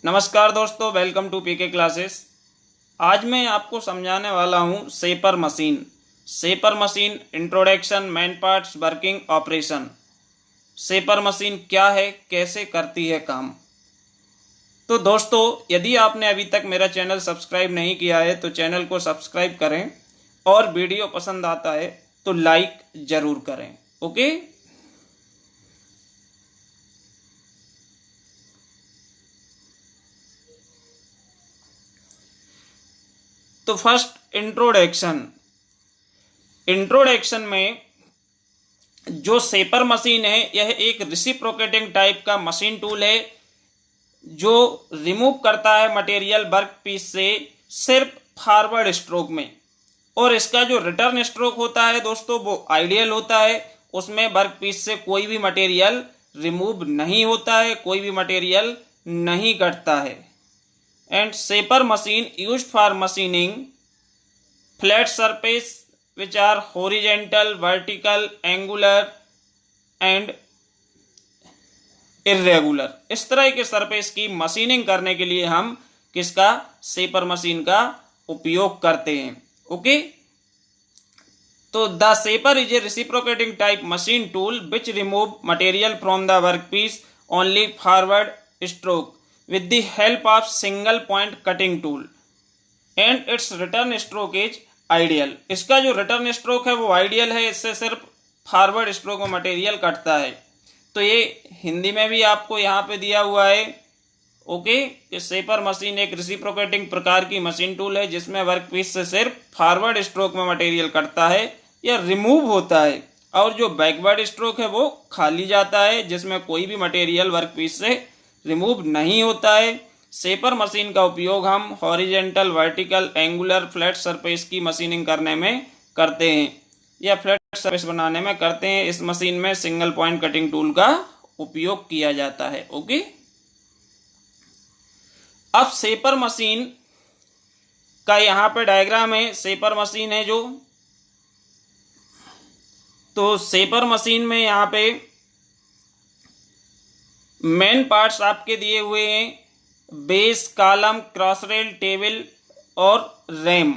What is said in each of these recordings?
नमस्कार दोस्तों, welcome to PK classes. आज मैं आपको समझाने वाला हूँ shaper machine. Shaper machine introduction, main parts, working, operation. Shaper machine क्या है, कैसे करती है काम। तो दोस्तों, यदि आपने अभी तक मेरा चैनल सब्सक्राइब नहीं किया है तो चैनल को सब्सक्राइब करें और वीडियो पसंद आता है तो लाइक ज़रूर करें। ओके। तो फर्स्ट इंट्रोडक्शन में जो शेपर मशीन है यह एक रिसिप्रोकेटिंग टाइप का मशीन टूल है जो रिमूव करता है मटेरियल वर्क पीस से सिर्फ फॉरवर्ड स्ट्रोक में। और इसका जो रिटर्न स्ट्रोक होता है दोस्तों वो आइडियल होता है। उसमें वर्क पीस से कोई भी मटेरियल रिमूव नहीं होता है, कोई भी मटेरियल नहीं कटता है। And shaper machine used for machining flat surface which are horizontal, vertical, angular and irregular। इस तरह के सरफेस की मशीनिंग करने के लिए हम किसका, शेपर मशीन का उपयोग करते हैं। ओके। तो the shaper is a reciprocating type machine tool which remove material from the work piece only forward stroke with the help of single point cutting tool and its return stroke is ideal। इसका जो return stroke है वो ideal है, इससे सिर्फ forward stroke में material कटता है। तो ये हिंदी में भी आपको यहाँ पे दिया हुआ है। ओके। कि शेपर मशीन एक रेसिप्रोकेटिंग प्रकार की मशीन टूल है जिसमें वर्क पीस से सिर्फ फॉरवर्ड स्ट्रोक में मटेरियल कटता है या रिमूव होता है, और जो बैकवर्ड स्ट्रोक है वो खाली जाता है जिसमें कोई भी मटेरियल वर्क पीस से रिमूव नहीं होता है। शेपर मशीन का उपयोग हम horizontal, vertical, angular, flat surface की मशीनिंग करने में करते हैं या फ्लैट सरफेस बनाने में करते हैं। इस मशीन में सिंगल पॉइंट कटिंग टूल का उपयोग किया जाता है। ओके। अब शेपर मशीन का यहाँ पे डायग्राम है। शेपर मशीन है जो, तो शेपर मशीन में यहाँ पे मेन पार्ट्स आपके दिए हुए हैं, base, column, cross rail, table और रैम।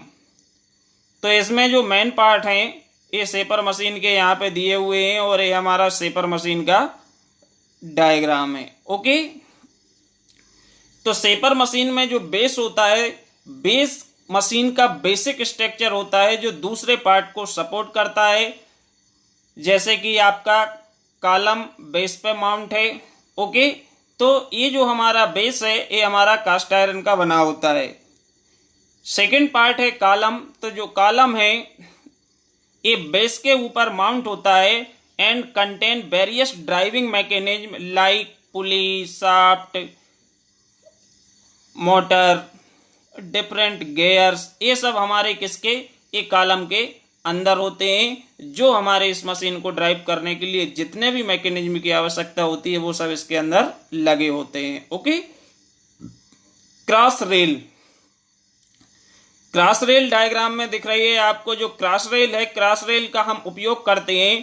तो इसमें जो मेन पार्ट हैं ये शेपर मशीन के यहाँ पे दिए हुए हैं और ये हमारा शेपर मशीन का डायग्राम है। ओके। तो शेपर मशीन में जो बेस होता है, बेस मशीन का बेसिक स्ट्रक्चर होता है जो दूसरे पार्ट को सपोर्ट करता है। जैसे कि आपका कॉलम बेस पे माउंट है। ओके। तो ये जो हमारा बेस है ये हमारा कास्ट आयरन का बना होता है। सेकंड पार्ट है कॉलम। तो जो कॉलम है ये बेस के ऊपर माउंट होता है and contain various driving mechanism like pulley, shaft, motor, different gears. ये सब हमारे किसके, ये कॉलम के अंदर होते हैं जो हमारे इस मशीन को ड्राइव करने के लिए जितने भी मैकेनिज्म की आवश्यकता होती है वो सब इसके अंदर लगे होते हैं। Okay. Cross rail, cross rail diagram में दिख रही है आपको। जो क्रॉस रेल है, क्रॉस रेल का हम उपयोग करते हैं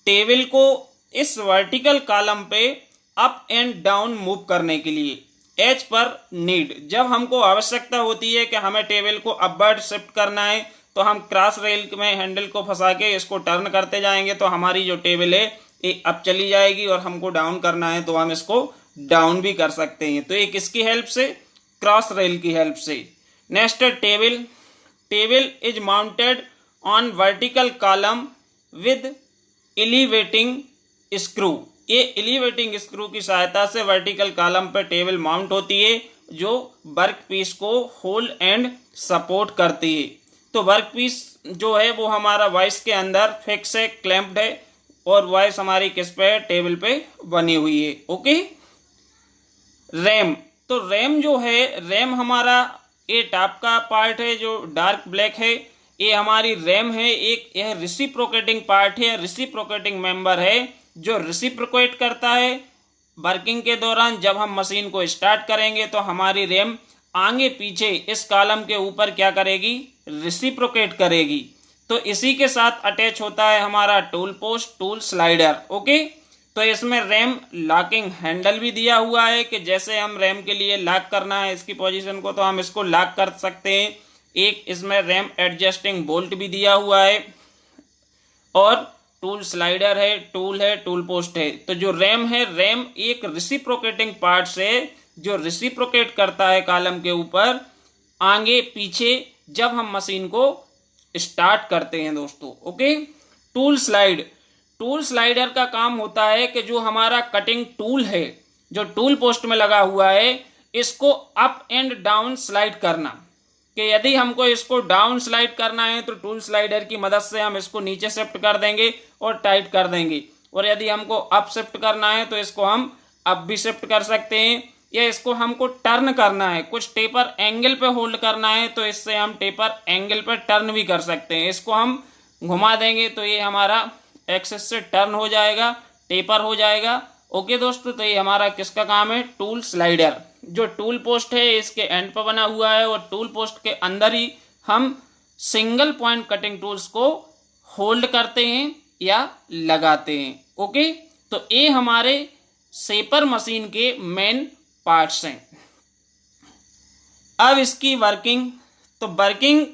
टेबल को इस वर्टिकल कॉलम पे अप एंड डाउन मूव करने के लिए एज पर नीड। जब हमको आवश्यकता होती है कि हमें टेबल को अपवर्ड शिफ्ट करना है तो हम क्रॉस रेल में हैंडल को फंसा के इसको टर्न करते जाएंगे तो हमारी जो टेबल है ये अप चली जाएगी, और हमको डाउन करना है तो हम इसको डाउन भी कर सकते हैं। तो ये किसकी हेल्प से, क्रॉस रेल की हेल्प से। नेक्स्ट है table. Table is mounted on vertical column with elevating screw. ये एलिवेटिंग स्क्रू की सहायता से वर्टिकल कॉलम पर टेबल माउंट होती है जो वर्क पीस को होल्ड एंड सपोर्ट करती है। तो वर्क पीस जो है वो हमारा वाइस के अंदर फिक्स है, क्लैंप्ड है, और वाइस हमारी किस पे है, टेबल पे बनी हुई है। ओके। रैम। तो रैम जो है, रैम हमारा ये टॉप का पार्ट है जो डार्क ब्लैक है, ये हमारी रैम है। एक यह रिसिप्रोकेटिंग पार्ट है, रिसिप्रोकेटिंग मेंबर है जो रिसिप्रोकेट करता है वर्किंग के दौरान। जब हम मशीन को स्टार्ट करेंगे तो हमारी रैम आगे पीछे इस कॉलम के ऊपर क्या करेगी, रिसिप्रोकेट करेगी। तो इसी के साथ अटैच होता है हमारा tool post, tool slider. Okay. तो इसमें रैम लॉकिंग हैंडल भी दिया हुआ है कि जैसे हम रैम के लिए लॉक करना है इसकी पोजीशन को तो हम इसको लॉक कर सकते हैं। एक इसमें रैम एडजस्टिंग बोल्ट भी दिया हुआ है और टूल स्लाइडर है, टूल पोस्ट है। तो जो रैम है, रैम एक रिसिप्रोकेटिंग पार्ट से जो रिसिप्रोकेट करता है कॉलम के ऊपर आगे पीछे जब हम मशीन को स्टार्ट करते हैं दोस्तों। ओके, टूल स्लाइडर का काम होता है कि जो हमारा कटिंग टूल है जो टूल पोस्ट में लगा हुआ है इसको अप एंड डाउन स्लाइड करना, कि यदि हमको इसको डाउन स्लाइड करना है तो टूल स्लाइडर की मदद से हम इसको नीचे शिफ्ट कर देंगे और टाइट कर देंगे, और यदि हमको अप शिफ्ट करना है तो इसको हम अप भी शिफ्ट कर सकते हैं, या इसको हमको टर्न करना है, कुछ टेपर एंगल पे होल्ड करना है तो इससे हम टेपर एंगल पे टर्न भी कर सकते हैं। इसको हम घुमा देंगे तो ये हमारा एक्सेस से टर्न हो जाएगा, टेपर हो जाएगा। ओके दोस्तों, तो ये हमारा किसका काम है, टूल स्लाइडर। जो टूल पोस्ट है इसके एंड पर बना हुआ है और टूल पोस्ट के अंदर ही हम सिंगल पॉइंट कटिंग टूल्स को होल्ड करते हैं या लगाते हैं। ओके, तो ये हमारे शेपर मशीन के मेन पार्ट्स हैं। अब इसकी वर्किंग, तो वर्किंग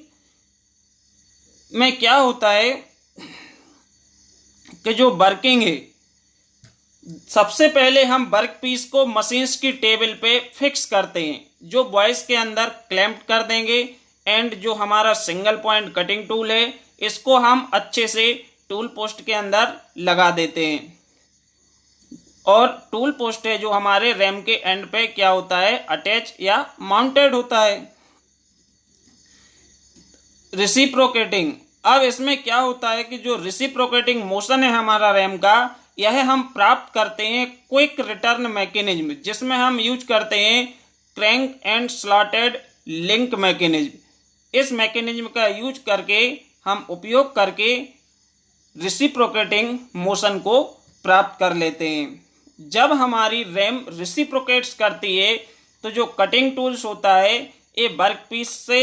में क्या होता है कि जो वर्किंग है, सबसे पहले हम वर्क पीस को मशीन्स की टेबल पे फिक्स करते हैं, जो बॉयस के अंदर क्लैंप कर देंगे, एंड जो हमारा सिंगल पॉइंट कटिंग टूल है इसको हम अच्छे से टूल पोस्ट के अंदर लगा देते हैं। और टूल पोस्ट है जो हमारे रैम के एंड पे क्या होता है, अटैच या माउंटेड होता है। रिसिप्रोकेटिंग, अब इसमें क्या होता है कि जो रिसिप्रोकेटिंग मोशन है हमारा रैम का, यह हम प्राप्त करते हैं क्विक रिटर्न मैकेनिज्म, जिसमें हम यूज करते हैं crank and slotted link mechanism. इस मैकेनिज्म का यूज करके हम उपयोग करके रिसिप्रोकेटिंग मोशन को प्राप्त कर लेते हैं। जब हमारी रैम रिसिप्रोकेट्स करती है तो जो कटिंग टूल्स होता है ये वर्क पीस से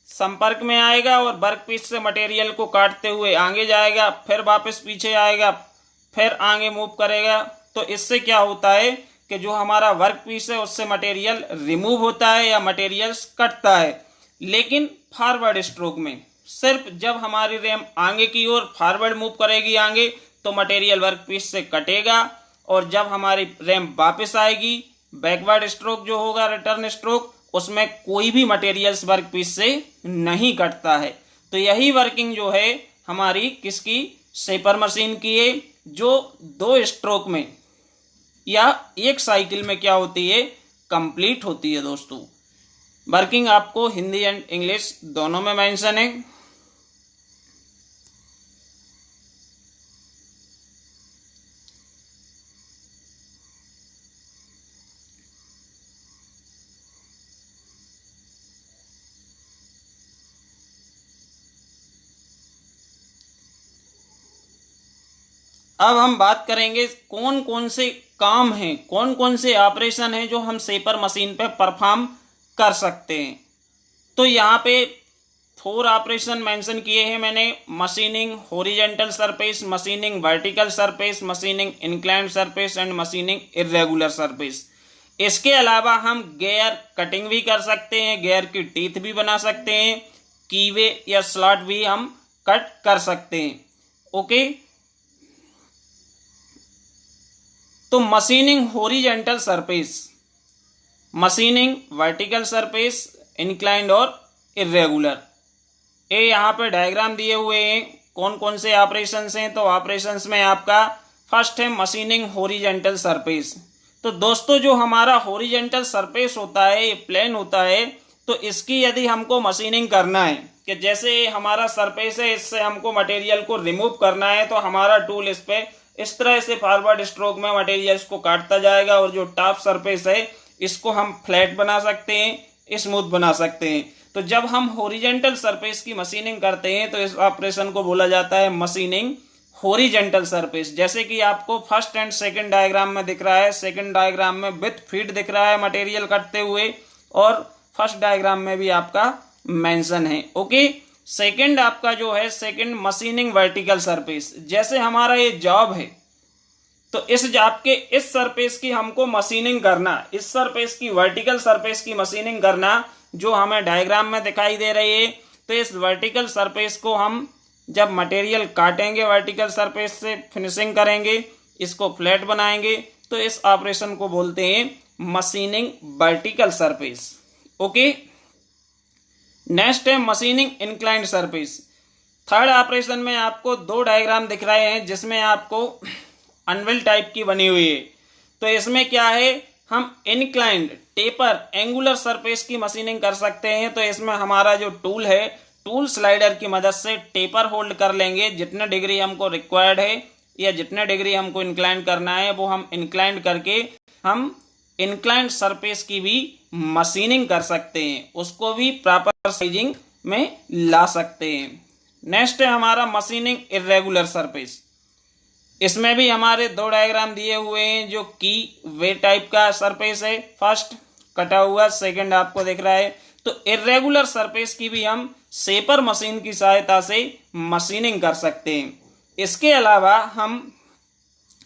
संपर्क में आएगा और वर्क पीस से मटेरियल को काटते हुए आगे जाएगा, फिर वापस पीछे आएगा, फिर आगे मूव करेगा। तो इससे क्या होता है कि जो हमारा वर्क पीस है उससे मटेरियल रिमूव होता है या मटेरियल कटता है। लेकिन फॉरवर्ड स्ट्रोक में सिर्फ जब हमारी रैम आगे की ओर फॉरवर्ड मूव करेगी आगे तो मटेरियल वर्क पीस से कटेगा, और जब हमारी रैम वापस आएगी बैकवर्ड स्ट्रोक जो होगा, रिटर्न स्ट्रोक, उसमें कोई भी मटेरियल्स वर्क पीस से नहीं कटता है। तो यही वर्किंग जो है हमारी किसकी, शेपर मशीन की है, जो 2 स्ट्रोक में या एक साइकिल में क्या होती है, कंप्लीट होती है दोस्तों। वर्किंग आपको हिंदी एंड इंग्लिश दोनों में मेंशन है। अब हम बात करेंगे कौन कौन से काम हैं, कौन कौन से ऑपरेशन हैं जो हम शेपर मशीन पे परफॉर्म कर सकते हैं। तो यहाँ पे 4 ऑपरेशन मेंशन किए हैं मैंने, machining horizontal surface, machining vertical surface, machining inclined surface and machining irregular surface. इसके अलावा हम गेयर कटिंग भी कर सकते हैं, गेयर की टीथ भी बना सकते हैं, कीवे या स्लॉट भी हम कट कर सकते हैं। ओके, तो machining horizontal surface, machining vertical surface, inclined और इर्रेगुलर, ये यहाँ पे डायग्राम दिए हुए हैं कौन कौन से ऑपरेशंस हैं। तो ऑपरेशंस में आपका फर्स्ट है मशीनिंग हॉरिजॉन्टल सरफेस। तो दोस्तों जो हमारा हॉरिजॉन्टल सरफेस होता है ये प्लेन होता है, तो इसकी यदि हमको मशीनिंग करना है कि जैसे हमारा सरफेस है इससे हमको मटेरियल को रिमूव करना है, तो हमारा टूल इस पे इस तरह से फॉरवर्ड स्ट्रोक में मटेरियल्स को काटता जाएगा, और जो टॉप सरफेस है इसको हम फ्लैट बना सकते हैं, स्मूथ बना सकते हैं। तो जब हम हॉरिजॉन्टल सरफेस की मशीनिंग करते हैं तो इस ऑपरेशन को बोला जाता है मशीनिंग हॉरिजॉन्टल सरफेस। जैसे कि आपको फर्स्ट एंड सेकंड डायग्राम में दिख रहा है, सेकंड डायग्राम में विथ फीट दिख रहा है मटेरियल कटते हुए, और फर्स्ट डायग्राम में भी आपका मेंशन है। ओके, सेकंड आपका जो है सेकंड मशीनिंग वर्टिकल सरफेस। जैसे हमारा ये जॉब है तो तो इस आपके इस सरफेस की हमको मशीनिंग करना, इस सरफेस की वर्टिकल सरफेस की मशीनिंग करना जो हमें डायग्राम में दिखाई दे रही है। तो इस वर्टिकल सरफेस को हम जब मटेरियल काटेंगे वर्टिकल सरफेस से फिनिशिंग करेंगे, इसको फ्लैट बनाएंगे, तो इस ऑपरेशन को बोलते हैं machining vertical surface. Okay, next है machining inclined surface. Third operation में आपको दो डायग्राम दिख रहे हैं जिसमें आपको अनविल टाइप की बनी हुई है। तो इसमें क्या है, हम इंक्लाइंड टेपर एंगुलर सरफेस की मशीनिंग कर सकते हैं। तो इसमें हमारा जो टूल है, टूल स्लाइडर की मदद से टेपर होल्ड कर लेंगे, जितने डिग्री हमको रिक्वायर्ड है या जितने डिग्री हमको इंक्लाइंड करना है वो हम इंक्लाइंड करके हम इंक्लाइंड सरफेस की भी मशीनिंग कर सकते हैं, उसको भी प्रॉपर साइजिंग में ला सकते हैं। नेक्स्ट है हमारा मशीनिंग इर्रेगुलर सरफेस। इसमें भी हमारे दो डायग्राम दिए हुए हैं जो की वे टाइप का सरफेस है, फर्स्ट कटा हुआ, सेकंड आपको दिख रहा है। तो इर्रेगुलर सरफेस की भी हम शेपर मशीन की सहायता से मशीनिंग कर सकते हैं। इसके अलावा हम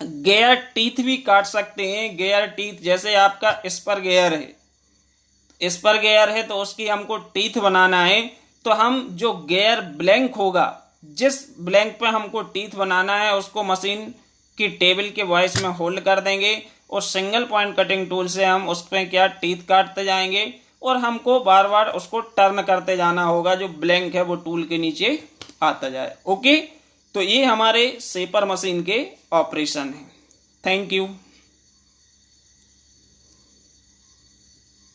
गेयर टीथ भी काट सकते हैं। गेयर टीथ जैसे आपका स्पर गेयर है, स्पर गेयर है तो उसकी हमको टीथ बनाना है, तो हम जो गेयर ब्लैंक होगा, जिस ब्लैंक पे हमको टीथ बनाना है उसको मशीन की टेबल के वॉइस में होल्ड कर देंगे और सिंगल पॉइंट कटिंग टूल से हम उस पर क्या टीथ काटते जाएंगे और हमको बार बार उसको टर्न करते जाना होगा, जो ब्लैंक है वो टूल के नीचे आता जाए। ओके, तो ये हमारे शेपर मशीन के ऑपरेशन है। Thank you.